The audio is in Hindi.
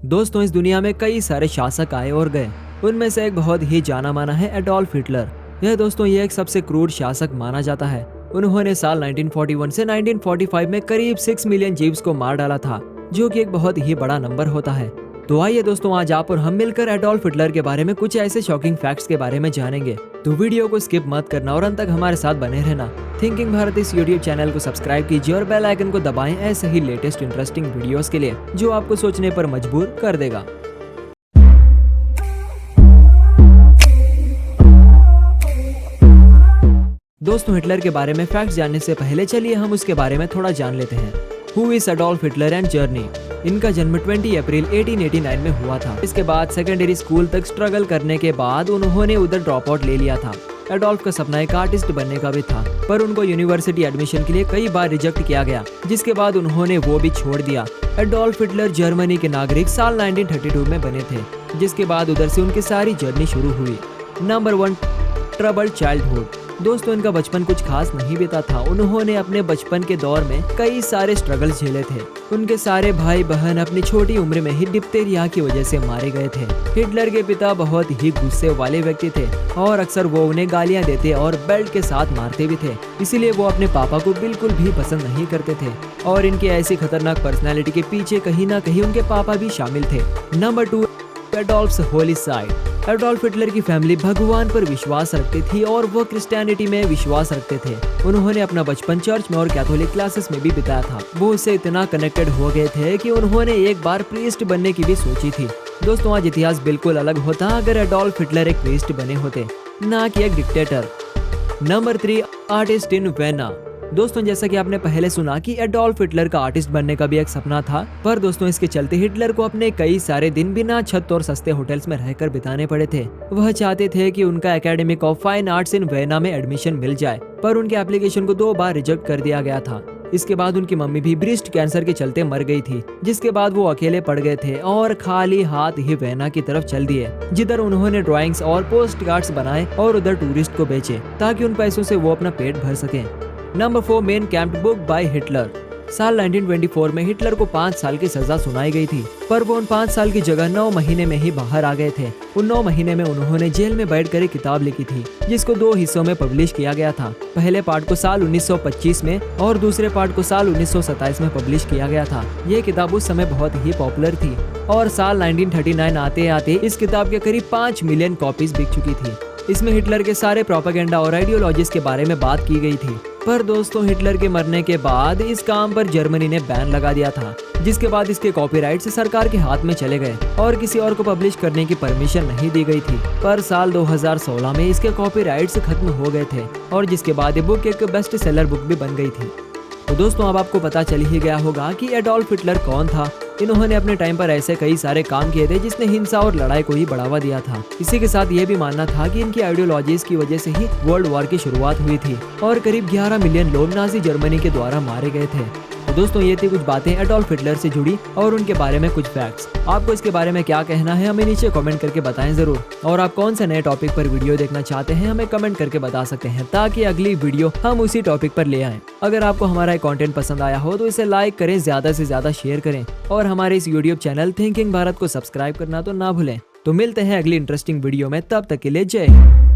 दोस्तों, इस दुनिया में कई सारे शासक आए और गए। उनमें से एक बहुत ही जाना माना है एडोल्फ हिटलर। ये एक सबसे क्रूर शासक माना जाता है। उन्होंने साल 1941 से 1945 में करीब 6 मिलियन जीव्स को मार डाला था, जो कि एक बहुत ही बड़ा नंबर होता है। तो आइए दोस्तों, आज आप और हम मिलकर एडोल्फ हिटलर के बारे में कुछ ऐसे शॉकिंग फैक्ट्स के बारे में जानेंगे। तो वीडियो को स्किप मत करना और अंत तक हमारे साथ बने रहना। थिंकिंग भारत इस यूट्यूब चैनल को सब्सक्राइब कीजिए और बेल आइकन को दबाएं ऐसे ही लेटेस्ट इंटरेस्टिंग वीडियोस के लिए, जो आपको सोचने पर मजबूर कर देगा। दोस्तों, हिटलर के बारे में फैक्ट्स जानने से पहले चलिए हम उसके बारे में थोड़ा जान लेते हैं। Who is Adolf Hitler and journey. इनका जन्म 20 अप्रैल 1889 में हुआ था। इसके बाद सेकेंडरी स्कूल तक स्ट्रगल करने के बाद उन्होंने उधर ड्रॉप आउट ले लिया था। एडोल्फ का सपना एक आर्टिस्ट बनने का भी था, पर उनको यूनिवर्सिटी एडमिशन के लिए कई बार रिजेक्ट किया गया, जिसके बाद उन्होंने वो भी छोड़ दिया। एडोल्फ हिटलर जर्मनी के नागरिक साल 1932 में बने थे, जिसके बाद उधर से उनकी सारी जर्नी शुरू हुई। Number 1, trouble childhood. दोस्तों, इनका बचपन कुछ खास नहीं बीता था। उन्होंने अपने बचपन के दौर में कई सारे स्ट्रगल्स झेले थे। उनके सारे भाई बहन अपनी छोटी उम्र में ही डिप्थेरिया की वजह से मारे गए थे। हिटलर के पिता बहुत ही गुस्से वाले व्यक्ति थे और अक्सर वो उन्हें गालियां देते और बेल्ट के साथ मारते भी थे। इसीलिए वो अपने पापा को बिल्कुल भी पसंद नहीं करते थे और इनकी ऐसी खतरनाक पर्सनैलिटी के पीछे कहीं ना कहीं उनके पापा भी शामिल थे। Number 2, Adolf's holy side. Adolf Hitler की फैमिली भगवान पर विश्वास रखती थी और वो क्रिश्चियनिटी में विश्वास रखते थे। उन्होंने अपना बचपन चर्च में और कैथोलिक क्लासेस में भी बिताया था। वो उससे इतना कनेक्टेड हो गए थे कि उन्होंने एक बार प्रीस्ट बनने की भी सोची थी। दोस्तों, आज इतिहास बिल्कुल अलग होता अगर एडोल्फ हिटलर एक प्रीस्ट बने होते, ना कि एक dictator. Number 3, artist in vena. दोस्तों, जैसा कि आपने पहले सुना कि एडोल्फ हिटलर का आर्टिस्ट बनने का भी एक सपना था, पर दोस्तों इसके चलते हिटलर को अपने कई सारे दिन बिना छत और सस्ते होटल्स में रहकर बिताने पड़े थे। वह चाहते थे कि उनका academy of fine arts in vena में एडमिशन मिल जाए, पर उनके एप्लीकेशन को 2 बार रिजेक्ट कर दिया गया था। इसके बाद उनकी मम्मी भी ब्रेस्ट कैंसर के चलते मर गई थी, जिसके बाद वो अकेले पड़ गए थे और खाली हाथ ही वेना की तरफ चल दिए, जिधर उन्होंने ड्राइंग्स और पोस्ट कार्ड्स बनाए और उधर टूरिस्ट को बेचे ताकि उन पैसों से वो अपना पेट भर सके। Number 4, main camp book by Hitler. साल 1924 में हिटलर को 5 साल की सजा सुनाई गई थी, पर वो उन 5 साल की जगह 9 महीने में ही बाहर आ गए थे। उन 9 महीने में उन्होंने जेल में बैठकर एक किताब लिखी थी, जिसको 2 हिस्सों में पब्लिश किया गया था। पहले पार्ट को साल 1925 में और दूसरे पार्ट को साल 1927 में पब्लिश किया गया था। ये किताब उस समय बहुत ही पॉपुलर थी और साल 1939 आते आते इस किताब के करीब 5 मिलियन कॉपीज बिक चुकी थी। इसमें हिटलर के सारे प्रोपेगेंडा और आइडियोलॉजीज के बारे में बात की गई थी। पर दोस्तों, हिटलर के मरने के बाद इस काम पर जर्मनी ने बैन लगा दिया था, जिसके बाद इसके कॉपीराइट्स सरकार के हाथ में चले गए और किसी और को पब्लिश करने की परमिशन नहीं दी गई थी। पर साल 2016 में इसके कॉपीराइट्स खत्म हो गए थे और जिसके बाद ये बुक एक बेस्ट सेलर बुक भी बन गई थी। तो दोस्तों, अब आपको पता चल ही गया होगा कि एडोल्फ हिटलर कौन था। इन्होंने अपने टाइम पर ऐसे कई सारे काम किए थे जिसने हिंसा और लड़ाई को ही बढ़ावा दिया था। इसी के साथ ये भी मानना था कि इनकी आइडियोलॉजीज की वजह से ही वर्ल्ड वॉर की शुरुआत हुई थी और करीब 11 मिलियन लोग नाजी जर्मनी के द्वारा मारे गए थे। तो दोस्तों, ये थी कुछ बातें एडोल्फ हिटलर से जुड़ी और उनके बारे में कुछ फैक्ट्स। आपको इसके बारे में क्या कहना है हमें नीचे कमेंट करके बताएं जरूर, और आप कौन से नए टॉपिक पर वीडियो देखना चाहते हैं हमें कमेंट करके बता सकते हैं, ताकि अगली वीडियो हम उसी टॉपिक पर ले आएं। अगर आपको हमारा कंटेंट पसंद आया हो तो इसे लाइक करें, ज्यादा से ज्यादा शेयर करें और हमारे इस यूट्यूब चैनल थिंकिंग भारत को सब्सक्राइब करना तो ना भूलें। तो मिलते हैं अगली इंटरेस्टिंग वीडियो में, तब तक के लिए जय हिंद।